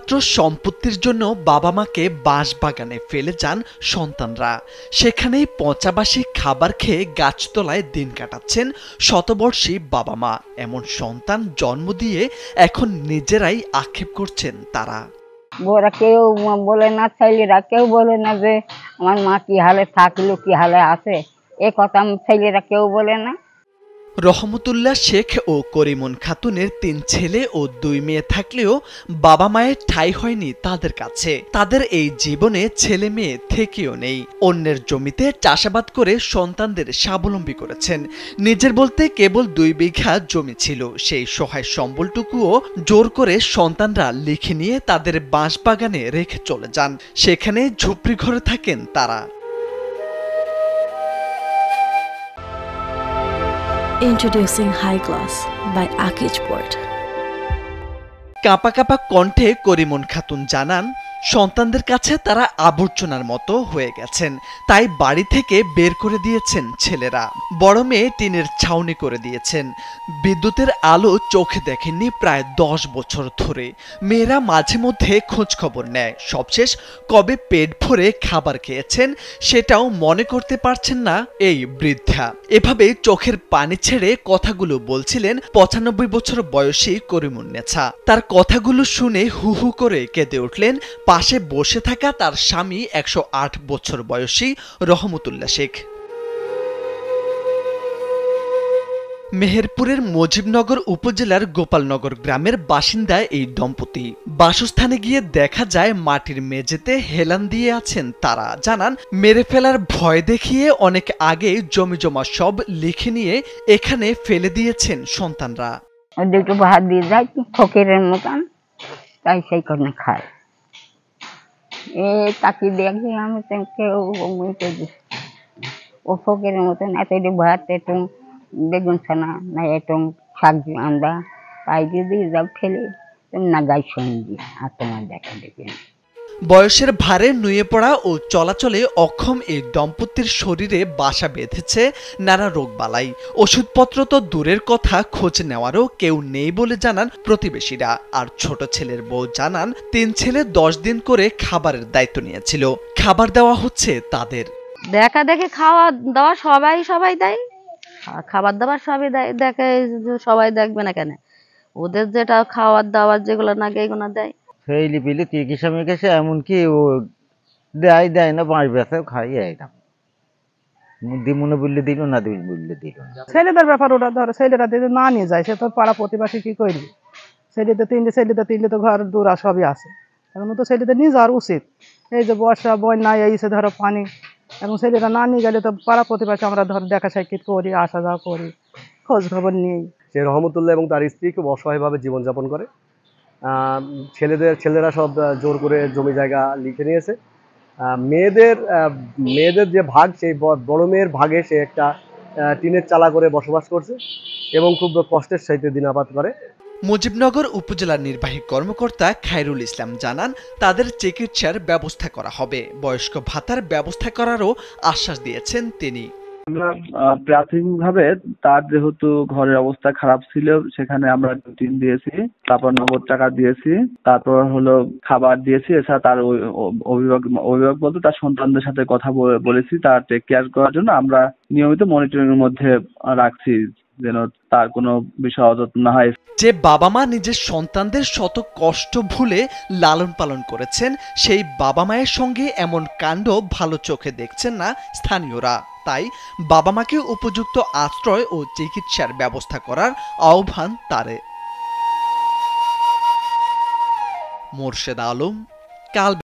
মাত্র সম্পত্তির জন্য বাবা মাকে বাঁশবাগানে ফেলে যান সন্তানরা। সেখানেই পচাবাসী খাবার খেয়ে গাছতলায় দিন কাটাচ্ছেন শতবর্ষী বাবা মা। এমন সন্তান জন্ম দিয়ে এখন নিজেরাই আক্ষেপ করছেন তারা। ওরা কেউ বলে না, ছেলেরা কেউ বলে না যে আমার মা কি হালে থাকলো, কি হালে আছে, এ কথা ছেলেরা কেউ বলে না। রহমতুল্লাহ শেখ ও করিমন খাতুনের ৩ ছেলে ও ২ মেয়ে থাকলেও বাবা মায়ের ঠাঁই হয়নি তাদের কাছে। তাদের এই জীবনে ছেলে মেয়ে থেকেও নেই। অন্যের জমিতে চাষাবাদ করে সন্তানদের স্বাবলম্বী করেছেন। নিজের বলতে কেবল ২ বিঘা জমি ছিল। সেই সহায় সম্বলটুকুও জোর করে সন্তানরা লিখে নিয়ে তাদের বাঁশবাগানে রেখে চলে যান। সেখানে ঝুপড়ি ঘরে থাকেন তারা। Introducing High Gloss by Akijport. কাঁপা কাঁপা কণ্ঠে করিমন খাতুন জানান, সন্তানদের কাছে তারা আবর্জনার মতো হয়ে গেছেন। তাই বাড়ি থেকে বের করে দিয়েছেন ছেলেরা। বড় মেয়ে টিনের ছাউনি করে দিয়েছেন। বিদ্যুতের আলো চোখে দেখেননি প্রায় ১০ বছর ধরে। মেয়েরা মাঝে মধ্যে খোঁজ খবর নেয়। সবশেষ কবে পেট ভরে খাবার খেয়েছেন সেটাও মনে করতে পারছেন না এই বৃদ্ধা। এভাবে চোখের পানি ছেড়ে কথাগুলো বলছিলেন ৯৫ বছর বয়সী করিমুন্নেছা। তার কথাগুলো শুনে হু হু করে কেঁদে উঠলেন পাশে বসে থাকা তার স্বামী ১০৮ বছর বয়সী রহমতুল্লাহ শেখ। মেহেরপুরের মুজিবনগর উপজেলার গোপালনগর গ্রামের বাসিন্দা এই দম্পতি। বাসস্থানে গিয়ে দেখা যায় মাটির মেঝেতে হেলান দিয়ে আছেন তারা। জানান, মেরে ফেলার ভয় দেখিয়ে অনেক আগে জমি জমা সব লিখে নিয়ে এখানে ফেলে দিয়েছেন সন্তানরা। দুটো ভাত দিয়ে যায় ফকিরের মতন, তাই সেই করে খায়। তাকে দেখি আমি কেউ ও ফকিরের মতন এতটি ভাত, একটু বেগুন ছানা না একটু শাক আন্দা, তাই যদি যাও খেলে তুমি না গাই সঙ্গী আর তোমার দেখা দেখি। বয়সের ভারে নুয়ে পড়া ও চলাচলে অক্ষম এই দম্পতির শরীরে বাসা বেঁধেছে নানা রোগবালাই। ওষুধপত্র তো দূরের কথা, খোঁজ নেওয়ারও কেউ নেই বলে জানান প্রতিবেশীরা। আর ছোট ছেলের বউ জানান, ৩ ছেলে ১০ দিন করে খাবারের দায়িত্ব নিয়েছিল। খাবার দেওয়া হচ্ছে তাদের। দেখা দেখে খাওয়া দাওয়া সবাই দেয়, খাবার দাবার সবই দেয়। দেখে সবাই দেখবে না কেন, ওদের যেটা খাওয়ার দাওয়ার যেগুলো লাগে এগুলো দেয়। সেই লিপিলে চিকিৎসা মিকিৎসা এমনকি ও দেয় না, বাঁশ বেঁচে খাই এটা মনে বললে দিল না, বললে দিল না। ছেলেদের ব্যাপার ওটা, ধরো ছেলেরা যদি না নিয়ে যায় সে তো পাড়া প্রতিবাসী কি করবে। ছেলেদের তো ঘর দূরা সবই আছে, এখন তো ছেলেদের নিয়ে যাওয়ার উচিত। এই যে বর্ষা বন্যা এইসে ধরো পানি, এবং ছেলেরা না নিয়ে গেলে তো পাড়া প্রতিবাসী আমরা ধরো দেখা সাক্ষাৎ করি, আসা যাওয়া করি, খোঁজ খবর নিই। সে রহমতুল্লাহ এবং তার স্ত্রী খুব অসহায়ভাবে জীবনযাপন করে। ছেলেরা সব জোর করে জমি জায়গা লিখে নিয়েছে। মেয়েদের যে ভাগ, সেই বড় মেয়ের ভাগে সে একটা টিনের চালা করে বসবাস করছে এবং খুব কষ্টের সাথে দিনাপাত করে। মুজিবনগর উপজেলার নির্বাহী কর্মকর্তা খায়রুল ইসলাম জানান, তাদের চিকিৎসার ব্যবস্থা করা হবে। বয়স্ক ভাতার ব্যবস্থা করারও আশ্বাস দিয়েছেন তিনি। আমরা প্রাথমিকভাবে তার যেহেতু ঘরের অবস্থা খারাপ ছিল, সেখানে আমরা টিন দিয়েছি, তারপর নগদ টাকা দিয়েছি, তারপর হলো খাবার দিয়েছি। এছাড়া তার অভিভাবক বলতে তার সন্তানদের সাথে কথা বলেছি, তার টেক কেয়ার করার জন্য আমরা নিয়মিত মনিটরিং এর মধ্যে রাখছি, যেন তার কোনো বিষয় অযত্ন না হয়। যে বাবা মা নিজের সন্তানদের শত কষ্ট ভুলে লালন পালন করেছেন, সেই বাবা মায়ের সঙ্গে এমন কাণ্ড ভালো চোখে দেখছেন না স্থানীয়রা। তাই বাবা মাকে উপযুক্ত আশ্রয় ও চিকিৎসার ব্যবস্থা করার আহ্বান তারে। মোর্শেদ আলম, কাল।